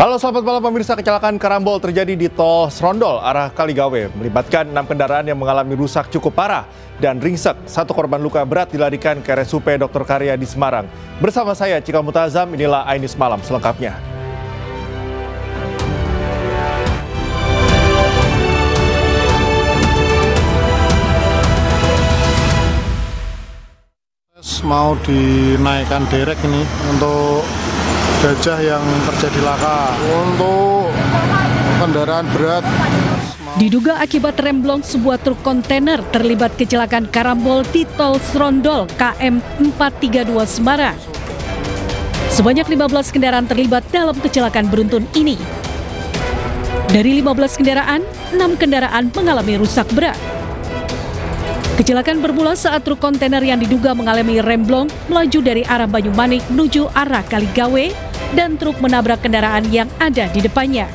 Halo selamat malam pemirsa, kecelakaan karambol terjadi di tol Srondol arah Kaligawe. Melibatkan 6 kendaraan yang mengalami rusak cukup parah dan ringsek. 1 korban luka berat dilarikan ke RSUP Dr. Karya di Semarang. Bersama saya Cika Mutazam, inilah Ainis Malam selengkapnya. Mau dinaikkan derek ini untuk gajah yang terjadi laka. Untuk kendaraan berat diduga akibat remblong sebuah truk kontainer terlibat kecelakaan karambol di tol Srondol KM 432 Semarang. Sebanyak 15 kendaraan terlibat dalam kecelakaan beruntun ini. Dari 15 kendaraan, 6 kendaraan mengalami rusak berat. Kecelakaan bermula saat truk kontainer yang diduga mengalami remblong melaju dari arah Banyumanik menuju arah Kaligawe dan truk menabrak kendaraan yang ada di depannya.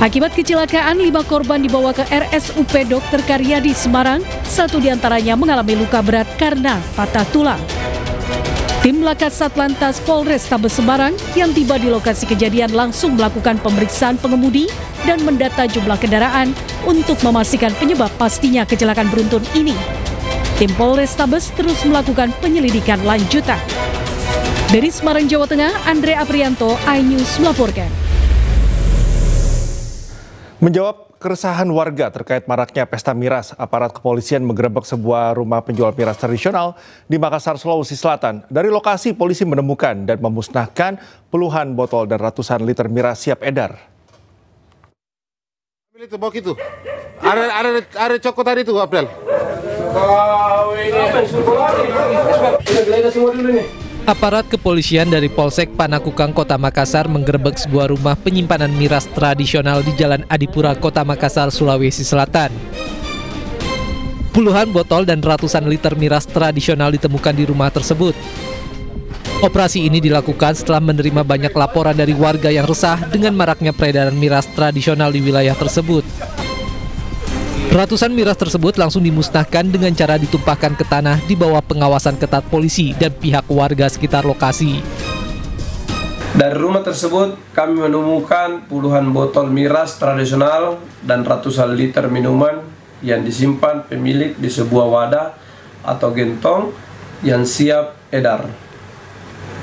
Akibat kecelakaan, 5 korban dibawa ke RSUP Dr. Karya di Semarang. 1 diantaranya mengalami luka berat karena patah tulang. Tim Laka Satlantas Polrestabes Semarang yang tiba di lokasi kejadian langsung melakukan pemeriksaan pengemudi dan mendata jumlah kendaraan untuk memastikan penyebab pastinya kecelakaan beruntun ini. Tim Polrestabes terus melakukan penyelidikan lanjutan. Dari Semarang, Jawa Tengah, Andre Aprianto, iNews melaporkan. Menjawab keresahan warga terkait maraknya pesta miras, aparat kepolisian menggerebek sebuah rumah penjual miras tradisional di Makassar, Sulawesi Selatan. Dari lokasi, polisi menemukan dan memusnahkan puluhan botol dan ratusan liter miras siap edar. itu bok itu. Ada cokot tadi itu, Abdel. Aparat kepolisian dari Polsek Panakukang, Kota Makassar menggerebek sebuah rumah penyimpanan miras tradisional di Jalan Adipura, Kota Makassar, Sulawesi Selatan. Puluhan botol dan ratusan liter miras tradisional ditemukan di rumah tersebut. Operasi ini dilakukan setelah menerima banyak laporan dari warga yang resah dengan maraknya peredaran miras tradisional di wilayah tersebut. Ratusan miras tersebut langsung dimusnahkan dengan cara ditumpahkan ke tanah di bawah pengawasan ketat polisi dan pihak warga sekitar lokasi. Dari rumah tersebut kami menemukan puluhan botol miras tradisional dan ratusan liter minuman yang disimpan pemilik di sebuah wadah atau gentong yang siap edar.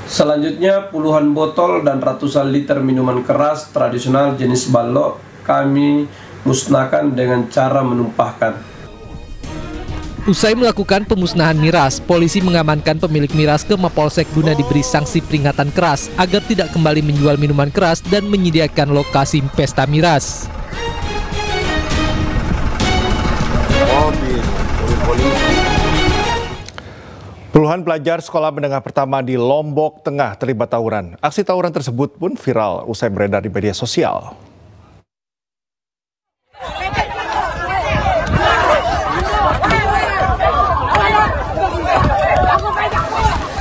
Selanjutnya puluhan botol dan ratusan liter minuman keras tradisional jenis balok kami musnahkan dengan cara menumpahkan. Usai melakukan pemusnahan miras, polisi mengamankan pemilik miras ke Mapolsek guna diberi sanksi peringatan keras agar tidak kembali menjual minuman keras dan menyediakan lokasi pesta miras. Puluhan pelajar sekolah menengah pertama di Lombok Tengah terlibat tawuran. Aksi tawuran tersebut pun viral usai beredar di media sosial.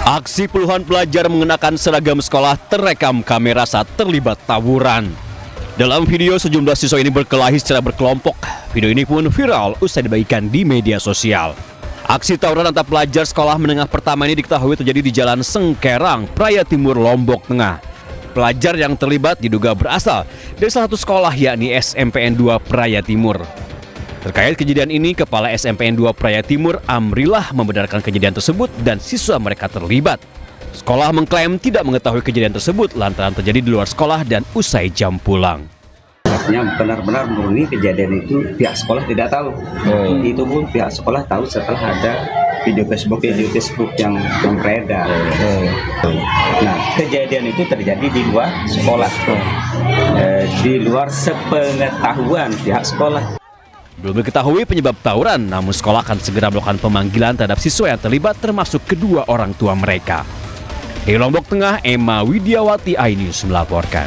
Aksi puluhan pelajar mengenakan seragam sekolah terekam kamera saat terlibat tawuran. Dalam video, sejumlah siswa ini berkelahi secara berkelompok. Video ini pun viral usai dibagikan di media sosial. Aksi tawuran antar pelajar sekolah menengah pertama ini diketahui terjadi di Jalan Sengkerang, Praia Timur, Lombok Tengah. Pelajar yang terlibat diduga berasal dari salah satu sekolah yakni SMPN 2 Praia Timur. Terkait kejadian ini, Kepala SMPN 2 Praia Timur, Amrillah, membenarkan kejadian tersebut dan siswa mereka terlibat. Sekolah mengklaim tidak mengetahui kejadian tersebut lantaran terjadi di luar sekolah dan usai jam pulang. Benar-benar murni kejadian itu pihak sekolah tidak tahu. Itu pun pihak sekolah tahu setelah ada video Facebook yang beredar. Nah, kejadian itu terjadi di luar sekolah, di luar sepengetahuan pihak sekolah. Belum diketahui penyebab tawuran, namun sekolah akan segera melakukan pemanggilan terhadap siswa yang terlibat termasuk kedua orang tua mereka. Di Lombok Tengah, Emma Widiawati, iNews melaporkan.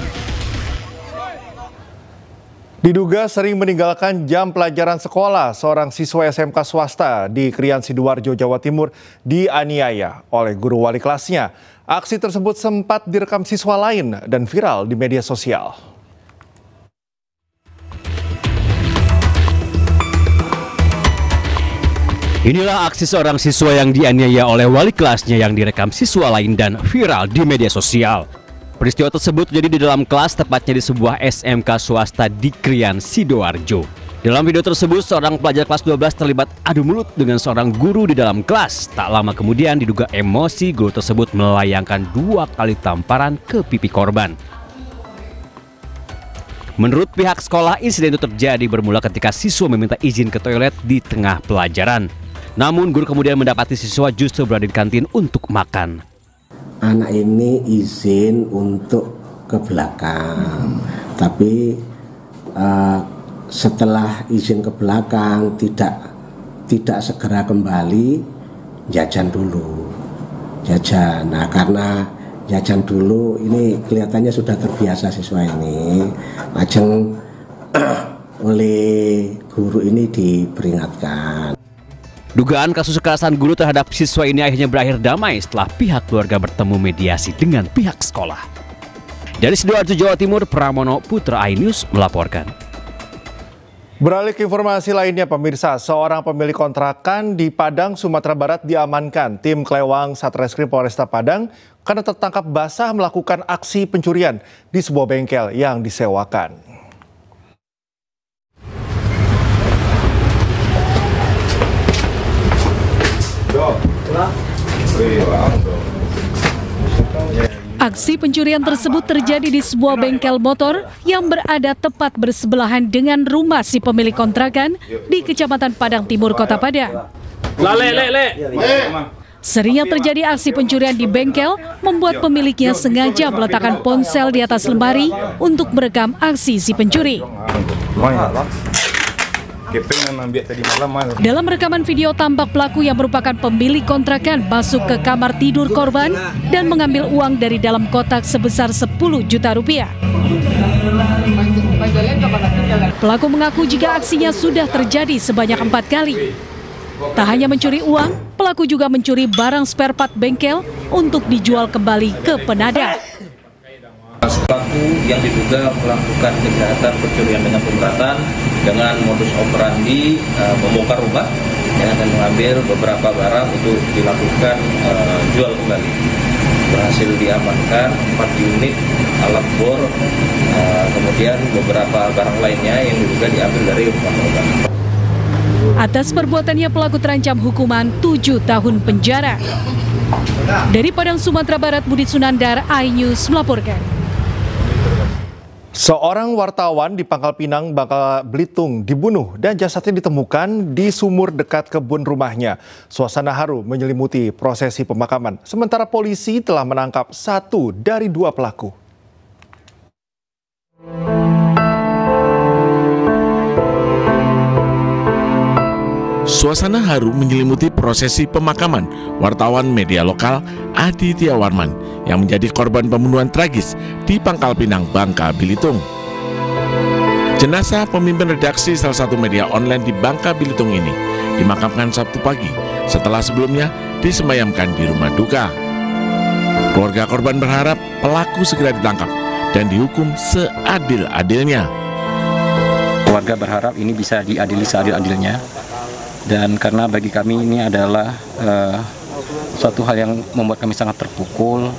Diduga sering meninggalkan jam pelajaran sekolah, seorang siswa SMK swasta di Krian Sidoarjo, Jawa Timur dianiaya oleh guru wali kelasnya. Aksi tersebut sempat direkam siswa lain dan viral di media sosial. Inilah aksi seorang siswa yang dianiaya oleh wali kelasnya yang direkam siswa lain dan viral di media sosial. Peristiwa tersebut terjadi di dalam kelas, tepatnya di sebuah SMK swasta di Krian, Sidoarjo. Dalam video tersebut, seorang pelajar kelas 12 terlibat adu mulut dengan seorang guru di dalam kelas. Tak lama kemudian diduga emosi, guru tersebut melayangkan 2 kali tamparan ke pipi korban. Menurut pihak sekolah, insiden itu terjadi bermula ketika siswa meminta izin ke toilet di tengah pelajaran. Namun guru kemudian mendapati siswa justru berada di kantin untuk makan. Anak ini izin untuk ke belakang, tapi setelah izin ke belakang tidak segera kembali, jajan dulu. Nah, karena jajan dulu ini kelihatannya sudah terbiasa siswa ini, lajeng oleh guru ini diperingatkan. Dugaan kasus kekerasan guru terhadap siswa ini akhirnya berakhir damai setelah pihak keluarga bertemu mediasi dengan pihak sekolah. Dari Sidoarjo, Jawa Timur, Pramono Putra iNews melaporkan. Beralih ke informasi lainnya, pemirsa, seorang pemilik kontrakan di Padang, Sumatera Barat diamankan tim Klewang Satreskrim Polresta Padang karena tertangkap basah melakukan aksi pencurian di sebuah bengkel yang disewakan. Aksi pencurian tersebut terjadi di sebuah bengkel motor yang berada tepat bersebelahan dengan rumah si pemilik kontrakan di Kecamatan Padang Timur, Kota Padang. Seringnya terjadi aksi pencurian di bengkel membuat pemiliknya sengaja meletakkan ponsel di atas lemari untuk merekam aksi si pencuri. Dalam rekaman video, tampak pelaku yang merupakan pemilik kontrakan masuk ke kamar tidur korban dan mengambil uang dari dalam kotak sebesar 10 juta rupiah. Pelaku mengaku jika aksinya sudah terjadi sebanyak 4 kali. Tak hanya mencuri uang, pelaku juga mencuri barang spare part bengkel untuk dijual kembali ke penadah. Pelaku yang diduga melakukan kejahatan pencurian dengan pemberatan dengan modus operandi membongkar rumah dan mengambil beberapa barang untuk dilakukan jual kembali. Berhasil diamankan 4 unit alat bor, kemudian beberapa barang lainnya yang diduga diambil dari rumah korban. Atas perbuatannya pelaku terancam hukuman 7 tahun penjara. Dari Padang, Sumatera Barat, Budi Sunandar, iNews melaporkan. Seorang wartawan di Pangkal Pinang, Bangka Belitung dibunuh dan jasadnya ditemukan di sumur dekat kebun rumahnya. Suasana haru menyelimuti prosesi pemakaman. Sementara polisi telah menangkap 1 dari 2 pelaku. Suasana haru menyelimuti prosesi pemakaman wartawan media lokal Aditya Warman yang menjadi korban pembunuhan tragis di Pangkal Pinang, Bangka Belitung. Jenazah pemimpin redaksi salah satu media online di Bangka Belitung ini dimakamkan Sabtu pagi setelah sebelumnya disemayamkan di rumah duka. Keluarga korban berharap pelaku segera ditangkap dan dihukum seadil-adilnya. Keluarga berharap ini bisa diadili seadil-adilnya. Dan karena bagi kami ini adalah suatu hal yang membuat kami sangat terpukul,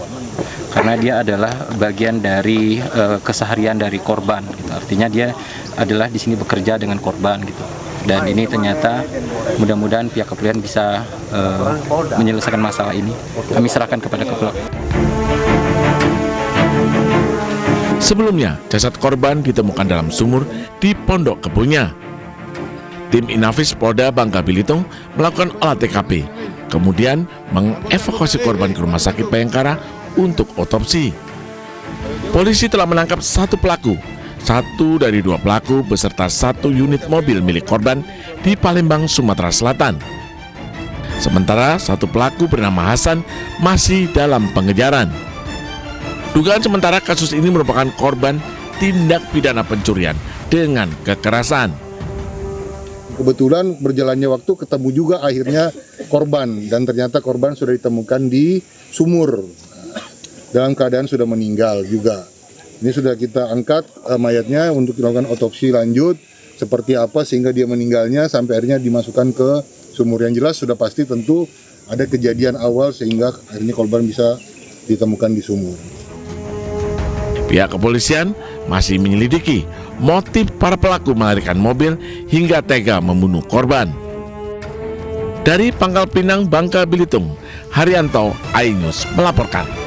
karena dia adalah bagian dari keseharian dari korban gitu. Artinya dia adalah di sini bekerja dengan korban gitu. Dan ini ternyata mudah-mudahan pihak kepolisian bisa menyelesaikan masalah ini. Kami serahkan kepada kepolisian. Sebelumnya, jasad korban ditemukan dalam sumur di pondok kebunnya. Tim Inafis Polda Bangka Belitung melakukan olah TKP, kemudian mengevakuasi korban ke Rumah Sakit Bayangkara untuk otopsi. Polisi telah menangkap 1 pelaku, 1 dari 2 pelaku beserta 1 unit mobil milik korban di Palembang, Sumatera Selatan. Sementara 1 pelaku bernama Hasan masih dalam pengejaran. Dugaan sementara kasus ini merupakan korban tindak pidana pencurian dengan kekerasan. Kebetulan berjalannya waktu ketemu juga akhirnya korban, dan ternyata korban sudah ditemukan di sumur dalam keadaan sudah meninggal juga. Ini sudah kita angkat mayatnya untuk dilakukan otopsi lanjut seperti apa sehingga dia meninggalnya sampai akhirnya dimasukkan ke sumur. Yang jelas sudah pasti tentu ada kejadian awal sehingga akhirnya korban bisa ditemukan di sumur. Pihak kepolisian masih menyelidiki motif para pelaku melarikan mobil hingga tega membunuh korban. Dari Pangkal Pinang, Bangka Belitung, Haryanto, iNews melaporkan.